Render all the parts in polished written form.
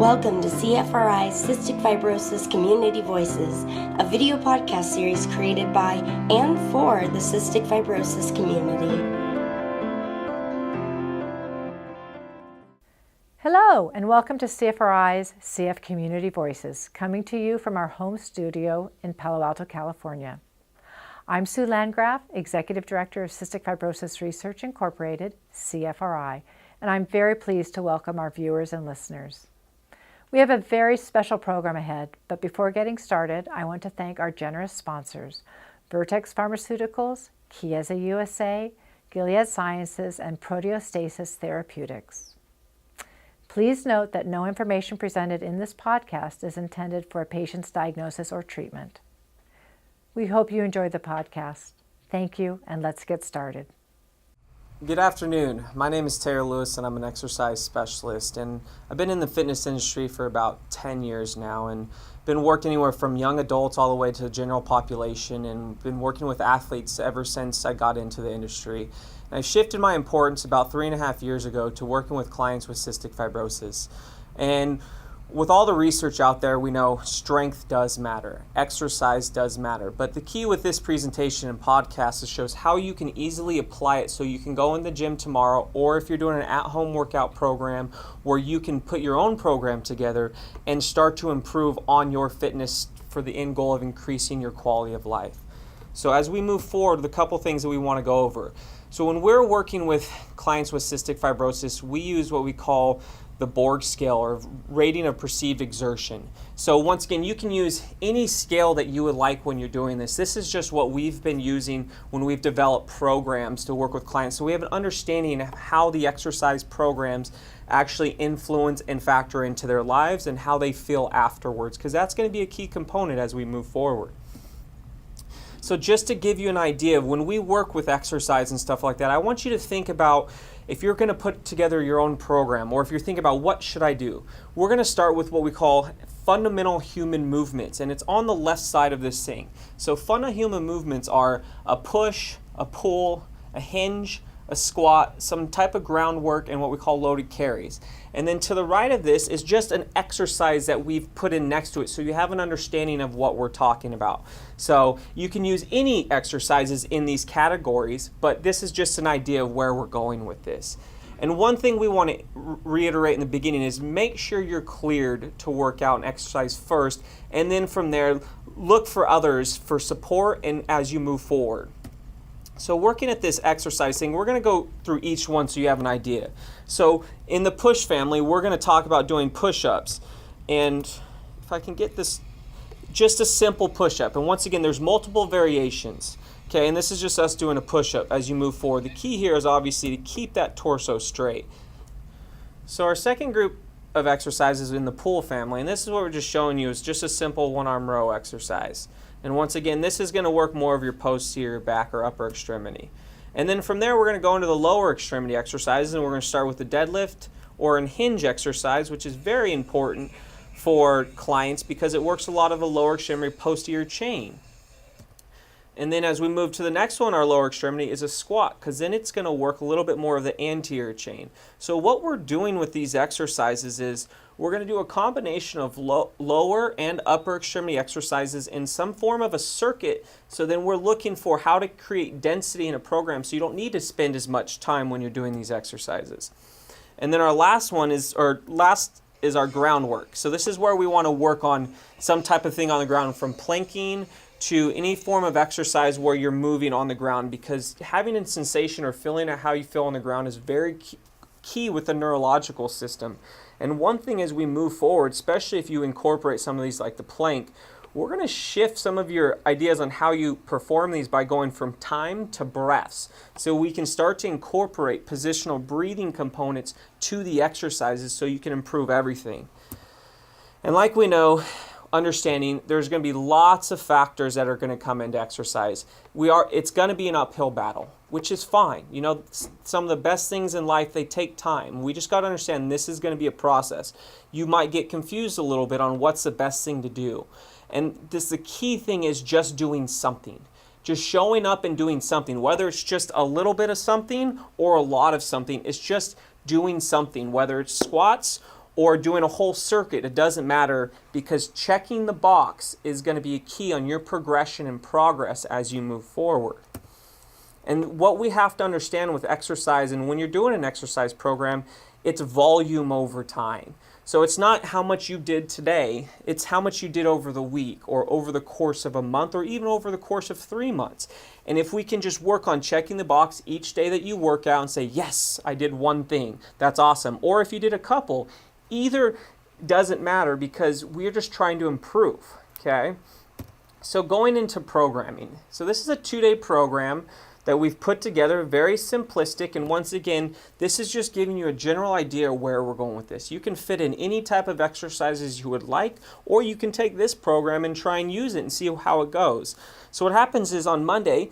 Welcome to CFRI Cystic Fibrosis Community Voices, a video podcast series created by and for the cystic fibrosis community. Hello, and welcome to CFRI's CF Community Voices, coming to you from our home studio in Palo Alto, California. I'm Sue Landgraf, Executive Director of Cystic Fibrosis Research Incorporated, CFRI, and I'm very pleased to welcome our viewers and listeners. We have a very special program ahead, but before getting started, I want to thank our generous sponsors, Vertex Pharmaceuticals, Chiesa USA, Gilead Sciences, and Proteostasis Therapeutics. Please note that no information presented in this podcast is intended for a patient's diagnosis or treatment. We hope you enjoy the podcast. Thank you, and let's get started. Good afternoon. My name is Taylor Lewis, and I'm an exercise specialist. And I've been in the fitness industry for about 10 years now, and been working anywhere from young adults all the way to the general population, and been working with athletes ever since I got into the industry. And I shifted my importance about 3.5 years ago to working with clients with cystic fibrosis. And with all the research out there, we know strength does matter, exercise does matter, but the key with this presentation and podcast is shows how you can easily apply it so you can go in the gym tomorrow, or if you're doing an at-home workout program where you can put your own program together and start to improve on your fitness for the end goal of increasing your quality of life. So as we move forward, the couple things that we want to go over. So when we're working with clients with cystic fibrosis, we use what we call the Borg scale, or rating of perceived exertion. So once again, you can use any scale that you would like when you're doing this. This is just what we've been using when we've developed programs to work with clients. So we have an understanding of how the exercise programs actually influence and factor into their lives and how they feel afterwards, because that's going to be a key component as we move forward. So just to give you an idea of when we work with exercise and stuff like that, I want you to think about if you're going to put together your own program, or if you're thinking about what should I do, we're going to start with what we call fundamental human movements, and it's on the left side of this thing. So fundamental human movements are a push, a pull, a hinge, a squat, some type of groundwork, and what we call loaded carries. And then to the right of this is just an exercise that we've put in next to it, so you have an understanding of what we're talking about. So you can use any exercises in these categories, but this is just an idea of where we're going with this. And one thing we want to reiterate in the beginning is make sure you're cleared to work out and exercise first, and then from there, look for others for support and as you move forward. So working at this exercise thing, we're going to go through each one so you have an idea. So in the push family, we're going to talk about doing push-ups. And if I can get this, just a simple push-up. And once again, there's multiple variations. Okay, and this is just us doing a push-up as you move forward. The key here is obviously to keep that torso straight. So our second group of exercises in the pull family, and this is what we're just showing you, is just a simple one-arm row exercise. And once again, this is going to work more of your posterior back or upper extremity. And then from there, we're going to go into the lower extremity exercises, and we're going to start with the deadlift or a hinge exercise, which is very important for clients because it works a lot of the lower extremity posterior chain. And then as we move to the next one, our lower extremity is a squat, because then it's going to work a little bit more of the anterior chain. So what we're doing with these exercises is we're going to do a combination of lower and upper extremity exercises in some form of a circuit. So then we're looking for how to create density in a program so you don't need to spend as much time when you're doing these exercises. And then our last is our groundwork. So this is where we want to work on some type of thing on the ground, from planking to any form of exercise where you're moving on the ground, because having a sensation or feeling at how you feel on the ground is very key with the neurological system. And one thing as we move forward, especially if you incorporate some of these like the plank, we're going to shift some of your ideas on how you perform these by going from time to breaths. So we can start to incorporate positional breathing components to the exercises so you can improve everything. And like we know, understanding there's going to be lots of factors that are going to come into exercise. It's going to be an uphill battle, which is fine. You know, some of the best things in life, they take time. We just got to understand this is going to be a process. You might get confused a little bit on what's the best thing to do. And the key thing is just doing something. Just showing up and doing something, whether it's just a little bit of something or a lot of something. It's just doing something, whether it's squats or doing a whole circuit, it doesn't matter, because checking the box is going to be a key on your progression and progress as you move forward. And what we have to understand with exercise, and when you're doing an exercise program, it's volume over time. So it's not how much you did today, it's how much you did over the week or over the course of a month or even over the course of 3 months. And if we can just work on checking the box each day that you work out and say, yes, I did one thing, that's awesome. Or if you did a couple, either doesn't matter, because we're just trying to improve, okay? So going into programming. So this is a 2-day program that we've put together, very simplistic, and once again, this is just giving you a general idea of where we're going with this. You can fit in any type of exercises you would like, or you can take this program and try and use it and see how it goes. So what happens is on Monday,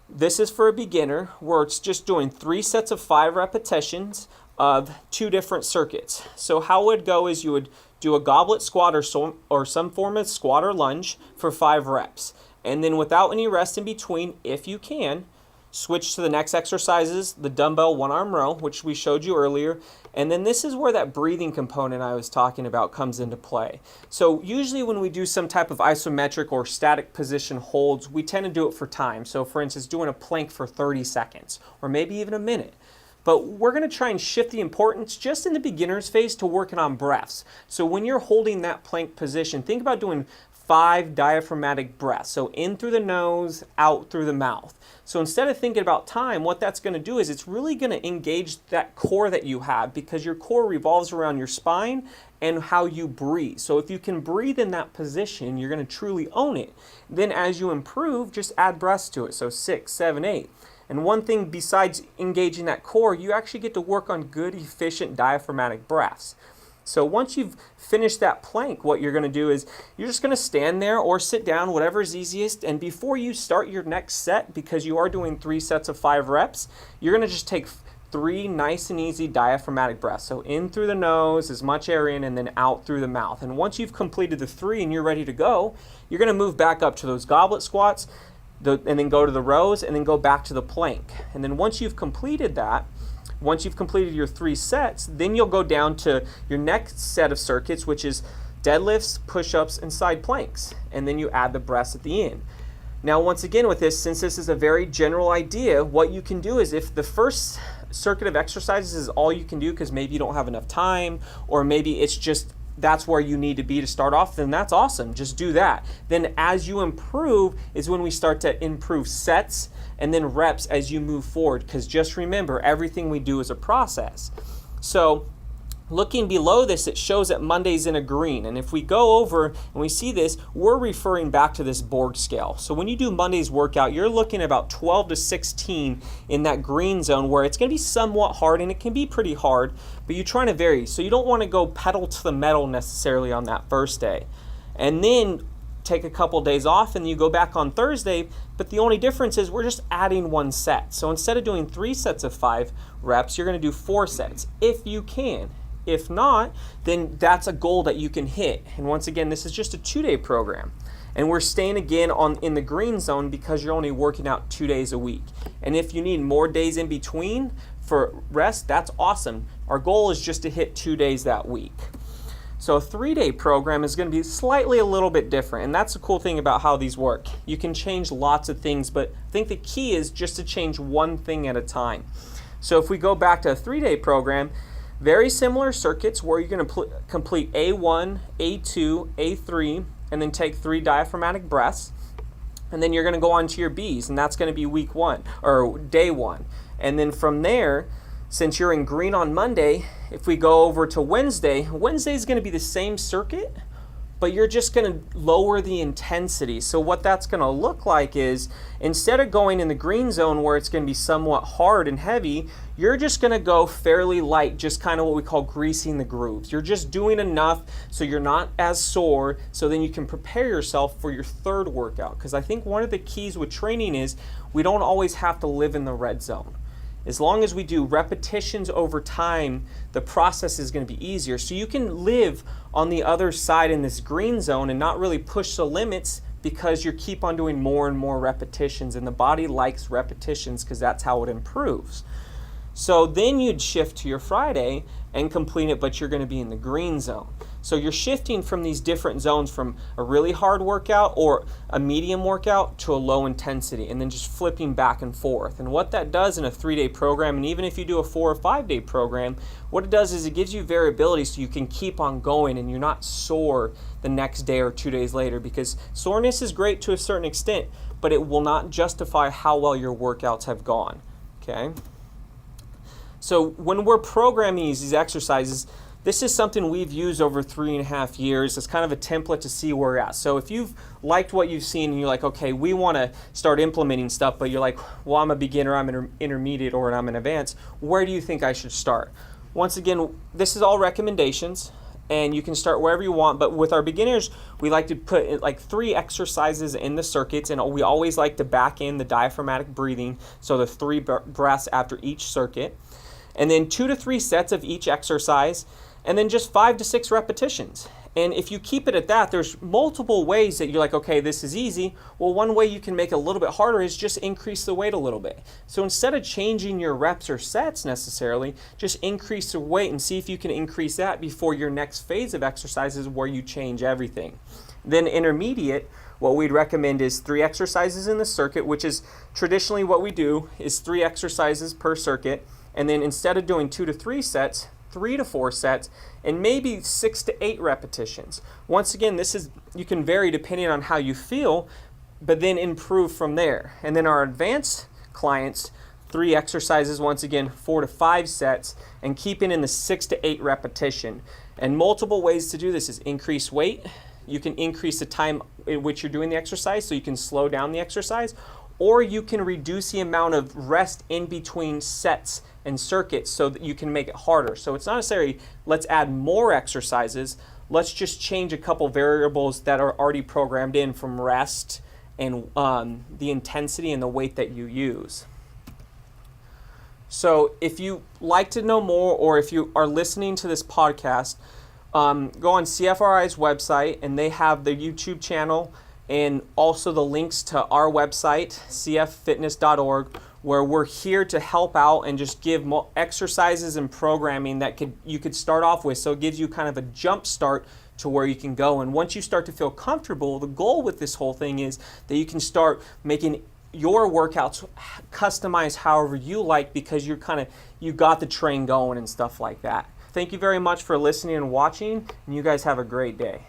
this is for a beginner, where it's just doing 3 sets of 5 repetitions of 2 different circuits. So how it would go is you would do a goblet squat or some form of squat or lunge for 5 reps. And then without any rest in between, if you can, switch to the next exercises, the dumbbell 1-arm row, which we showed you earlier. And then this is where that breathing component I was talking about comes into play. So usually when we do some type of isometric or static position holds, we tend to do it for time. So for instance, doing a plank for 30 seconds or maybe even a minute. But we're going to try and shift the importance just in the beginner's phase to working on breaths. So when you're holding that plank position, think about doing 5 diaphragmatic breaths. So in through the nose, out through the mouth. So instead of thinking about time, what that's going to do is it's really going to engage that core that you have, because your core revolves around your spine and how you breathe. So if you can breathe in that position, you're going to truly own it. Then as you improve, just add breaths to it. So 6, 7, 8. And one thing besides engaging that core, you actually get to work on good, efficient diaphragmatic breaths. So once you've finished that plank, what you're going to do is you're just going to stand there or sit down, whatever is easiest. And before you start your next set, because you are doing 3 sets of 5 reps, you're going to just take 3 nice and easy diaphragmatic breaths. So in through the nose, as much air in, and then out through the mouth. And once you've completed the 3 and you're ready to go, you're going to move back up to those goblet squats, and then go to the rows, and then go back to the plank. And then once you've completed that, once you've completed your 3 sets, then you'll go down to your next set of circuits, which is deadlifts, push-ups, and side planks. And then you add the breaths at the end. Now, once again with this, since this is a very general idea, what you can do is if the first circuit of exercises is all you can do because maybe you don't have enough time, or maybe it's just that's where you need to be to start off, then that's awesome. Just do that. Then as you improve is when we start to improve sets and then reps as you move forward, because just remember, everything we do is a process. So looking below this, it shows that Monday's in a green. And if we go over and we see this, we're referring back to this Borg scale. So when you do Monday's workout, you're looking at about 12 to 16 in that green zone, where it's going to be somewhat hard, and it can be pretty hard, but you're trying to vary. So you don't want to go pedal to the metal necessarily on that first day. And then take a couple days off and you go back on Thursday, but the only difference is we're just adding 1 set. So instead of doing 3 sets of 5 reps, you're going to do 4 sets if you can. If not, then that's a goal that you can hit. And once again, this is just a 2-day program. And we're staying again in the green zone because you're only working out 2 days a week. And if you need more days in between for rest, that's awesome. Our goal is just to hit 2 days that week. So a 3-day program is going to be slightly a little bit different. And that's the cool thing about how these work. You can change lots of things, but I think the key is just to change one thing at a time. So if we go back to a 3-day program, very similar circuits where you're going to complete A1, A2, A3, and then take 3 diaphragmatic breaths. And then you're going to go on to your Bs, and that's going to be week 1 or day 1. And then from there, since you're in green on Monday, if we go over to Wednesday, Wednesday is going to be the same circuit, but you're just going to lower the intensity. So what that's going to look like is instead of going in the green zone where it's going to be somewhat hard and heavy, you're just going to go fairly light, just kind of what we call greasing the grooves. You're just doing enough so you're not as sore, so then you can prepare yourself for your 3rd workout. Because I think one of the keys with training is we don't always have to live in the red zone. As long as we do repetitions over time, the process is going to be easier. So you can live on the other side in this green zone and not really push the limits, because you keep on doing more and more repetitions, and the body likes repetitions because that's how it improves. So then you'd shift to your Friday and complete it, but you're going to be in the green zone. So you're shifting from these different zones, from a really hard workout or a medium workout to a low intensity, and then just flipping back and forth. And what that does in a 3-day program, and even if you do a 4 or 5-day program, what it does is it gives you variability so you can keep on going and you're not sore the next day or 2 days later, because soreness is great to a certain extent, but it will not justify how well your workouts have gone. Okay? So when we're programming these exercises, this is something we've used over 3.5 years. It's kind of a template to see where we're at. So if you've liked what you've seen and you're like, okay, we want to start implementing stuff, but you're like, well, I'm a beginner, I'm an intermediate, or I'm an advanced, where do you think I should start? Once again, this is all recommendations, and you can start wherever you want, but with our beginners, we like to put like 3 exercises in the circuits, and we always like to back in the diaphragmatic breathing, so the 3 breaths after each circuit, and then 2 to 3 sets of each exercise, and then just 5 to 6 repetitions. And if you keep it at that, there's multiple ways that you're like, okay, this is easy. Well, one way you can make it a little bit harder is just increase the weight a little bit. So instead of changing your reps or sets necessarily, just increase the weight and see if you can increase that before your next phase of exercises where you change everything. Then intermediate, what we'd recommend is 3 exercises in the circuit, which is traditionally what we do is 3 exercises per circuit. And then instead of doing 2 to 3 sets, 3 to 4 sets, and maybe 6 to 8 repetitions. Once again, you can vary depending on how you feel, but then improve from there. And then our advanced clients, 3 exercises, once again, 4 to 5 sets, and keeping in the 6 to 8 repetition. And multiple ways to do this is increase weight. You can increase the time in which you're doing the exercise, so you can slow down the exercise, or you can reduce the amount of rest in between sets and circuits so that you can make it harder. So it's not necessarily let's add more exercises, let's just change a couple variables that are already programmed in from rest and the intensity and the weight that you use. So if you like to know more, or if you are listening to this podcast, go on CFRI's website, and they have the YouTube channel and also the links to our website, cffitness.org, where we're here to help out and just give exercises and programming that you could start off with. So it gives you kind of a jump start to where you can go. And once you start to feel comfortable, the goal with this whole thing is that you can start making your workouts customized however you like, because you got the train going and stuff like that. Thank you very much for listening and watching, and you guys have a great day.